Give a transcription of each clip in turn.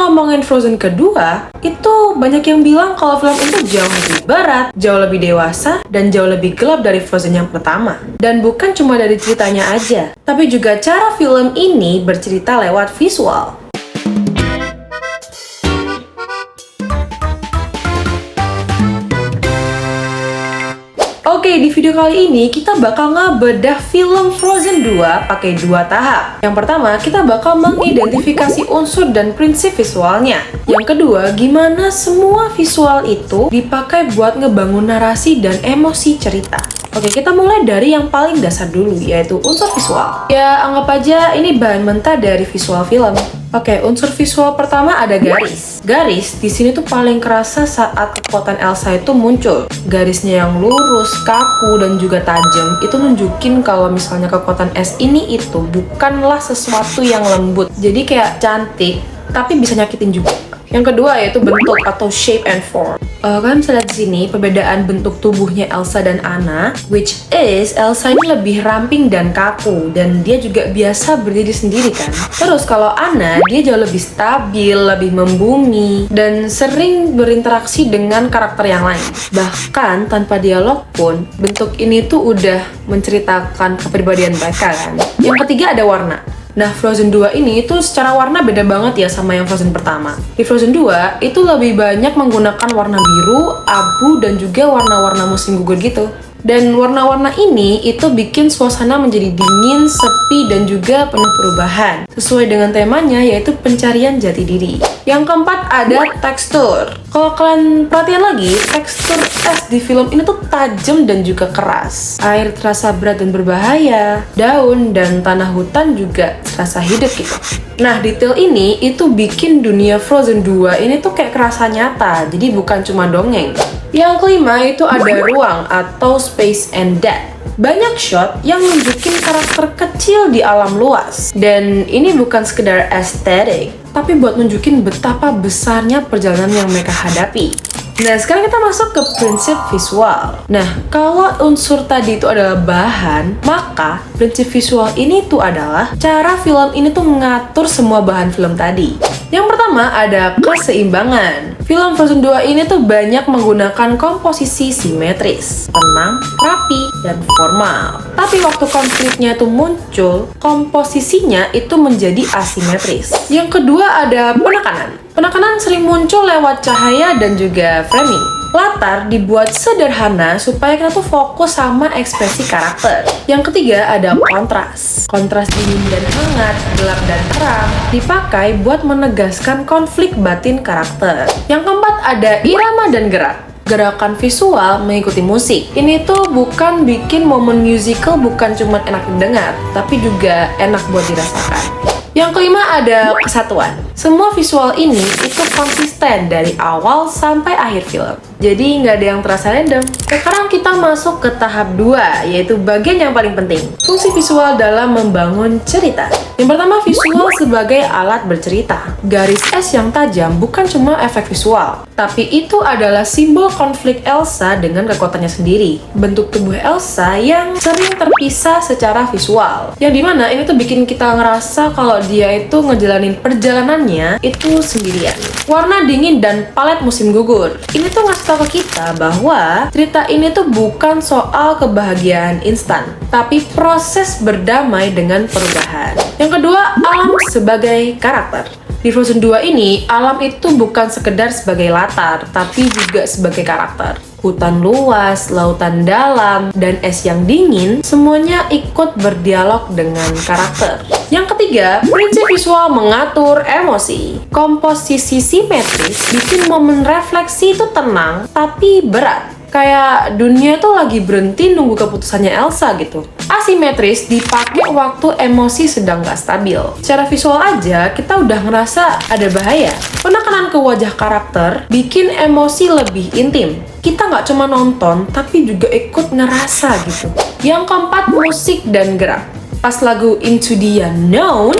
ngomongin Frozen kedua, itu banyak yang bilang kalau film itu jauh lebih berat, jauh lebih dewasa, dan jauh lebih gelap dari Frozen yang pertama. Dan bukan cuma dari ceritanya aja, tapi juga cara film ini bercerita lewat visual. Oke, di video kali ini kita bakal ngebedah film Frozen 2 pakai dua tahap. Yang pertama, kita bakal mengidentifikasi unsur dan prinsip visualnya. Yang kedua, gimana semua visual itu dipakai buat ngebangun narasi dan emosi cerita. Oke, kita mulai dari yang paling dasar dulu, yaitu unsur visual. Ya, anggap aja ini bahan mentah dari visual film. Oke, unsur visual pertama ada garis. Garis di sini tuh paling kerasa saat kekuatan Elsa itu muncul. Garisnya yang lurus, kaku, dan juga tajam itu nunjukin kalau misalnya kekuatan es ini itu bukanlah sesuatu yang lembut. Jadi kayak cantik, tapi bisa nyakitin juga. Yang kedua yaitu bentuk atau shape and form. Kalian bisa lihat di sini perbedaan bentuk tubuhnya Elsa dan Anna, which is Elsa ini lebih ramping dan kaku, dan dia juga biasa berdiri sendiri kan. Terus kalau Anna, dia jauh lebih stabil, lebih membumi, dan sering berinteraksi dengan karakter yang lain. Bahkan tanpa dialog pun, bentuk ini tuh udah menceritakan kepribadian mereka kan. Yang ketiga ada warna. Nah, Frozen 2 ini itu secara warna beda banget ya sama yang Frozen pertama. Di Frozen 2 itu lebih banyak menggunakan warna biru, abu, dan juga warna-warna musim gugur gitu. Dan warna-warna ini itu bikin suasana menjadi dingin, sepi, dan juga penuh perubahan. Sesuai dengan temanya yaitu pencarian jati diri. Yang keempat ada tekstur. Kalau kalian perhatian lagi, tekstur es di film ini tuh tajam dan juga keras. Air terasa berat dan berbahaya. Daun dan tanah hutan juga terasa hidup gitu. Nah, detail ini itu bikin dunia Frozen 2 ini tuh kayak kerasa nyata. Jadi bukan cuma dongeng. Yang kelima itu ada ruang atau space and depth. Banyak shot yang nunjukin karakter kecil di alam luas. Dan ini bukan sekedar estetik, tapi buat nunjukin betapa besarnya perjalanan yang mereka hadapi. Nah, sekarang kita masuk ke prinsip visual. Nah, kalau unsur tadi itu adalah bahan, maka prinsip visual ini tuh adalah cara film ini tuh mengatur semua bahan film tadi. Yang pertama ada keseimbangan. Film Frozen 2 ini tuh banyak menggunakan komposisi simetris, tenang, rapi, dan formal. Tapi waktu konfliknya itu muncul, komposisinya itu menjadi asimetris. Yang kedua ada penekanan. Penekanan sering muncul lewat cahaya dan juga framing. Latar dibuat sederhana supaya kita tuh fokus sama ekspresi karakter. Yang ketiga ada kontras. Kontras dingin dan hangat, gelap dan terang dipakai buat menegaskan konflik batin karakter. Yang keempat ada irama dan gerak. Gerakan visual mengikuti musik. Ini tuh bukan bikin momen musical bukan cuma enak didengar, tapi juga enak buat dirasakan. Yang kelima ada kesatuan. Semua visual ini itu konsisten dari awal sampai akhir film. Jadi nggak ada yang terasa random. Sekarang kita masuk ke tahap 2, yaitu bagian yang paling penting. Fungsi visual dalam membangun cerita. Yang pertama, visual sebagai alat bercerita. Garis es yang tajam bukan cuma efek visual, tapi itu adalah simbol konflik Elsa dengan kekuatannya sendiri. Bentuk tubuh Elsa yang sering terpisah secara visual. Yang dimana ini tuh bikin kita ngerasa kalau dia itu ngejalanin perjalanannya itu sendirian. Warna dingin dan palet musim gugur. Ini tuh ngasih tahu ke kita bahwa cerita ini tuh bukan soal kebahagiaan instan, tapi proses berdamai dengan perubahan. Yang kedua, alam sebagai karakter. Di Frozen 2 ini, alam itu bukan sekedar sebagai latar, tapi juga sebagai karakter. Hutan luas, lautan dalam, dan es yang dingin, semuanya ikut berdialog dengan karakter. Yang ketiga, prinsip visual mengatur emosi. Komposisi simetris bikin momen refleksi itu tenang, tapi berat. Kayak dunia tuh lagi berhenti nunggu keputusannya Elsa gitu. Asimetris dipakai waktu emosi sedang gak stabil. Secara visual aja, kita udah ngerasa ada bahaya. Penekanan ke wajah karakter bikin emosi lebih intim. Kita nggak cuma nonton, tapi juga ikut ngerasa gitu. Yang keempat, musik dan gerak. Pas lagu Into the Unknown,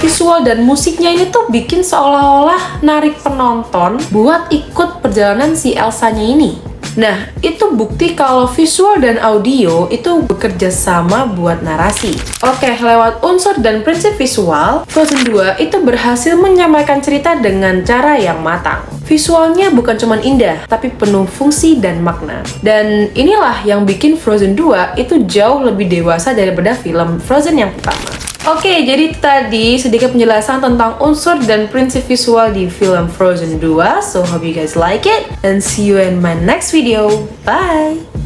visual dan musiknya ini tuh bikin seolah-olah narik penonton buat ikut perjalanan si Elsanya ini. Nah, itu bukti kalau visual dan audio itu bekerja sama buat narasi. Oke, lewat unsur dan prinsip visual, Frozen 2 itu berhasil menyampaikan cerita dengan cara yang matang. Visualnya bukan cuma indah, tapi penuh fungsi dan makna. Dan inilah yang bikin Frozen 2 itu jauh lebih dewasa daripada film Frozen yang pertama. Oke, jadi itu tadi sedikit penjelasan tentang unsur dan prinsip visual di film Frozen 2. So, hope you guys like it and see you in my next video. Bye!